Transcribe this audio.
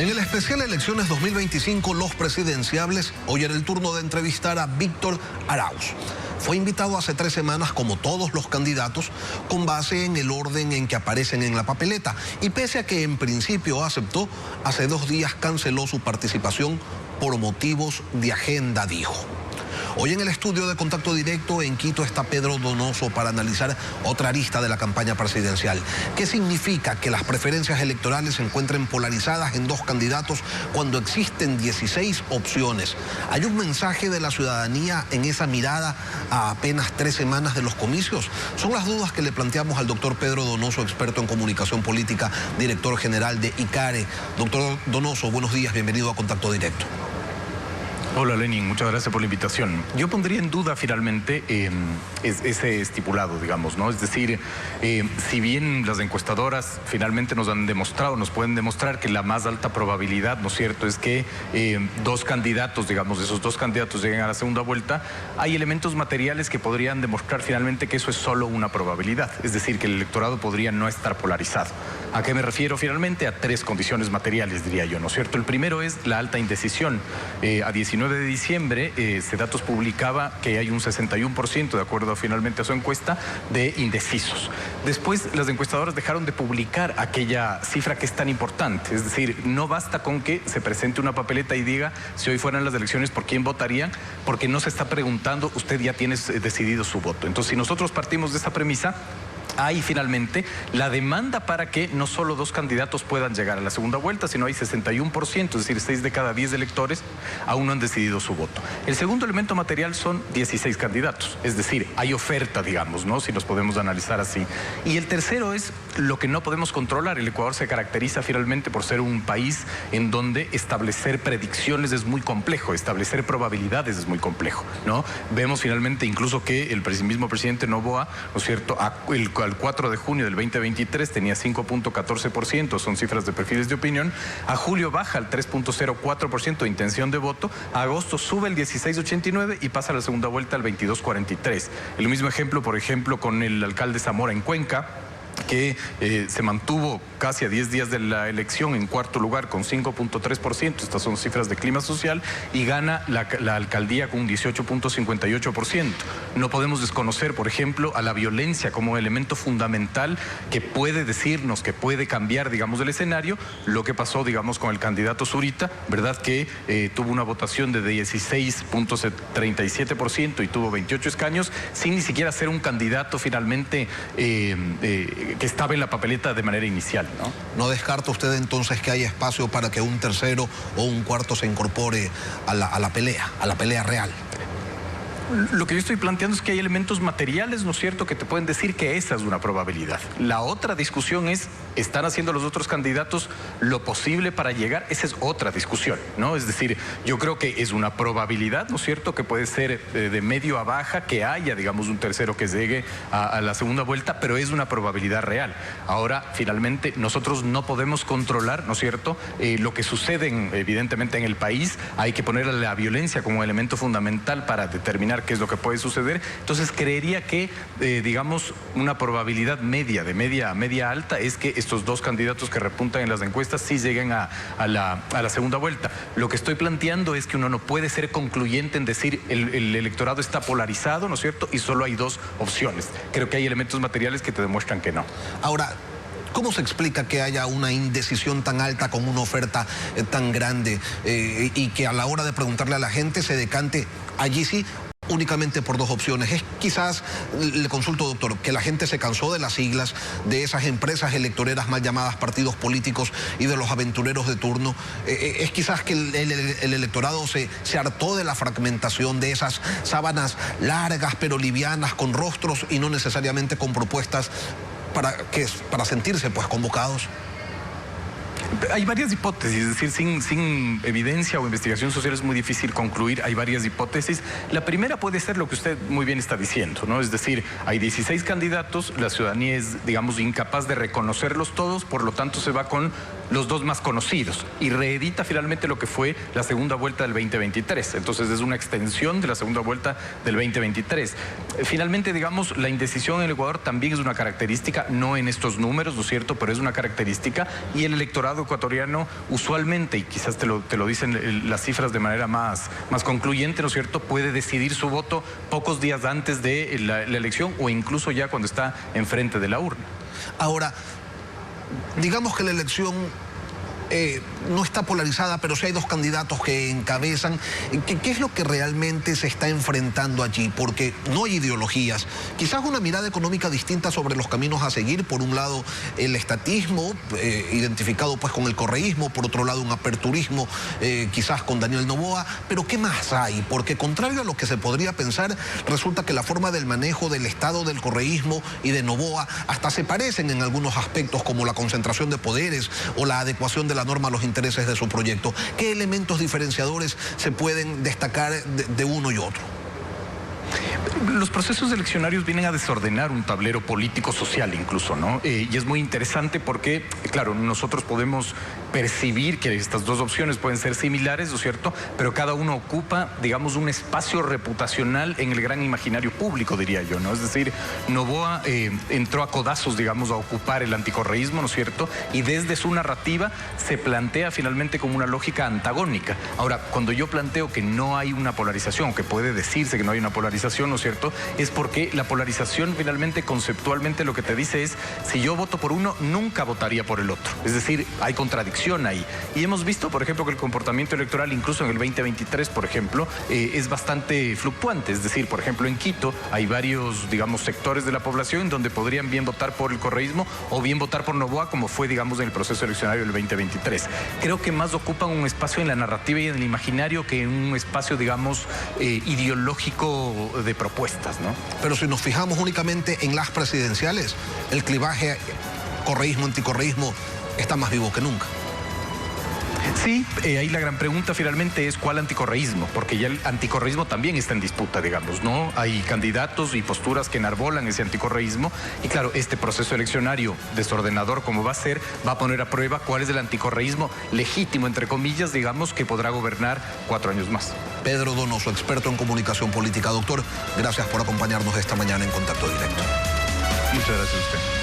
En el especial Elecciones 2025, los presidenciables, hoy era el turno de entrevistar a Víctor Arauz. Fue invitado hace 3 semanas, como todos los candidatos, con base en el orden en que aparecen en la papeleta. Y pese a que en principio aceptó, hace 2 días canceló su participación por motivos de agenda, dijo. Hoy en el estudio de Contacto Directo en Quito está Pedro Donoso para analizar otra arista de la campaña presidencial. ¿Qué significa que las preferencias electorales se encuentren polarizadas en 2 candidatos cuando existen 16 opciones? ¿Hay un mensaje de la ciudadanía en esa mirada a apenas 3 semanas de los comicios? Son las dudas que le planteamos al doctor Pedro Donoso, experto en comunicación política, director general de ICARE. Doctor Donoso, buenos días, bienvenido a Contacto Directo. Hola Lenin, muchas gracias por la invitación. Yo pondría en duda finalmente ese estipulado, digamos, ¿no? Es decir, si bien las encuestadoras finalmente nos han demostrado, nos pueden demostrar que la más alta probabilidad, ¿no es cierto?, es que 2 candidatos, digamos, esos 2 candidatos lleguen a la segunda vuelta, hay elementos materiales que podrían demostrar finalmente que eso es solo una probabilidad, es decir, que el electorado podría no estar polarizado. ¿A qué me refiero finalmente? A 3 condiciones materiales, diría yo, ¿no es cierto? El primero es la alta indecisión. A 19 de diciembre, Cedatos publicaba que hay un 61%, de acuerdo finalmente a su encuesta, de indecisos. Después, las encuestadoras dejaron de publicar aquella cifra que es tan importante. Es decir, no basta con que se presente una papeleta y diga, si hoy fueran las elecciones, ¿por quién votarían? Porque no se está preguntando, usted ya tiene decidido su voto. Entonces, si nosotros partimos de esa premisa, hay finalmente la demanda para que no solo 2 candidatos puedan llegar a la segunda vuelta, sino hay 61%, es decir, 6 de cada 10 electores aún no han decidido su voto. El segundo elemento material son 16 candidatos, es decir, hay oferta, digamos, ¿no?, si los podemos analizar así. Y el tercero es lo que no podemos controlar. El Ecuador se caracteriza finalmente por ser un país en donde establecer predicciones es muy complejo, establecer probabilidades es muy complejo, ¿no? Vemos finalmente incluso que el mismo presidente Noboa, ¿no es cierto?, al 4 de junio del 2023 tenía 5.14%, son cifras de perfiles de opinión. A julio baja al 3.04% de intención de voto. A agosto sube el 16.89% y pasa a la segunda vuelta al 22.43%. El mismo ejemplo, por ejemplo, con el alcalde Zamora en Cuenca, que se mantuvo casi a 10 días de la elección en 4º lugar con 5.3%, estas son cifras de clima social, y gana la alcaldía con un 18.58%. No podemos desconocer, por ejemplo, a la violencia como elemento fundamental que puede decirnos, que puede cambiar, digamos, el escenario. Lo que pasó, digamos, con el candidato Zurita, ¿verdad?, que tuvo una votación de 16.37% y tuvo 28 escaños, sin ni siquiera ser un candidato finalmente que estaba en la papeleta de manera inicial, ¿no? ¿No descarta usted entonces que hay espacio para que un tercero o un cuarto se incorpore a la pelea real? Lo que yo estoy planteando es que hay elementos materiales, ¿no es cierto?, que te pueden decir que esa es una probabilidad. La otra discusión es, ¿están haciendo los otros candidatos lo posible para llegar? Esa es otra discusión, ¿no? Es decir, yo creo que es una probabilidad, ¿no es cierto?, que puede ser de medio a baja, que haya, digamos, un tercero que llegue a la segunda vuelta, pero es una probabilidad real. Ahora, finalmente, nosotros no podemos controlar, ¿no es cierto?, lo que sucede, evidentemente, en el país. Hay que poner a la violencia como elemento fundamental para determinar qué es lo que puede suceder. Entonces creería que, digamos, una probabilidad media, de media a media alta, es que estos 2 candidatos que repuntan en las encuestas sí lleguen a la segunda vuelta. Lo que estoy planteando es que uno no puede ser concluyente en decir el electorado está polarizado, ¿no es cierto?, y solo hay 2 opciones. Creo que hay elementos materiales que te demuestran que no. Ahora, ¿cómo se explica que haya una indecisión tan alta con una oferta tan grande y que a la hora de preguntarle a la gente se decante allí sí únicamente por 2 opciones? Es quizás, le consulto, doctor, que la gente se cansó de las siglas, de esas empresas electoreras mal llamadas partidos políticos y de los aventureros de turno. Es quizás que el electorado se hartó de la fragmentación, de esas sábanas largas pero livianas con rostros y no necesariamente con propuestas para sentirse pues convocados. Hay varias hipótesis, es decir, sin evidencia o investigación social es muy difícil concluir. Hay varias hipótesis. La primera puede ser lo que usted muy bien está diciendo, ¿no? Es decir, hay 16 candidatos, la ciudadanía es, digamos, incapaz de reconocerlos todos, por lo tanto se va con los dos más conocidos y reedita finalmente lo que fue la segunda vuelta del 2023. Entonces es una extensión de la segunda vuelta del 2023. Finalmente, digamos, la indecisión en el Ecuador también es una característica, no en estos números, ¿no es cierto?, pero es una característica, y el electorado ecuatoriano usualmente, y quizás te lo dicen las cifras de manera más concluyente, ¿no es cierto?, puede decidir su voto pocos días antes de la elección o incluso ya cuando está enfrente de la urna. Ahora, digamos que la elección no está polarizada, pero sí hay dos candidatos que encabezan. ¿Qué es lo que realmente se está enfrentando allí? Porque no hay ideologías. Quizás una mirada económica distinta sobre los caminos a seguir. Por un lado, el estatismo, identificado pues con el correísmo. Por otro lado, un aperturismo, quizás con Daniel Noboa. Pero ¿qué más hay? Porque contrario a lo que se podría pensar, resulta que la forma del manejo del Estado, del correísmo y de Noboa hasta se parecen en algunos aspectos, como la concentración de poderes o la adecuación de la norma a los intereses de su proyecto. ¿Qué elementos diferenciadores se pueden destacar de uno y otro? Los procesos eleccionarios vienen a desordenar un tablero político-social incluso, ¿no? Y es muy interesante porque, claro, nosotros podemos percibir que estas dos opciones pueden ser similares, ¿no es cierto?, pero cada uno ocupa, digamos, un espacio reputacional en el gran imaginario público, diría yo, ¿no? Es decir, Noboa entró a codazos, digamos, a ocupar el anticorreísmo, ¿no es cierto?, y desde su narrativa se plantea finalmente como una lógica antagónica. Ahora, cuando yo planteo que no hay una polarización, que puede decirse que no hay una polarización, ¿no es cierto?, es porque la polarización finalmente, conceptualmente, lo que te dice es, si yo voto por uno, nunca votaría por el otro. Es decir, hay contradicción ahí. Y hemos visto, por ejemplo, que el comportamiento electoral, incluso en el 2023, por ejemplo, es bastante fluctuante. Es decir, por ejemplo, en Quito hay varios, digamos, sectores de la población donde podrían bien votar por el correísmo o bien votar por Noboa, como fue, digamos, en el proceso eleccionario del 2023. Creo que más ocupan un espacio en la narrativa y en el imaginario que en un espacio, digamos, ideológico de propuestas, ¿no? Pero si nos fijamos únicamente en las presidenciales, el clivaje correísmo-anticorreísmo está más vivo que nunca. Sí, ahí la gran pregunta finalmente es ¿cuál anticorreísmo? Porque ya el anticorreísmo también está en disputa, digamos, ¿no? Hay candidatos y posturas que enarbolan ese anticorreísmo y claro, este proceso eleccionario desordenador como va a ser, va a poner a prueba cuál es el anticorreísmo legítimo, entre comillas, digamos, que podrá gobernar 4 años más. Pedro Donoso, experto en comunicación política. Doctor, gracias por acompañarnos esta mañana en Contacto Directo. Muchas gracias a usted.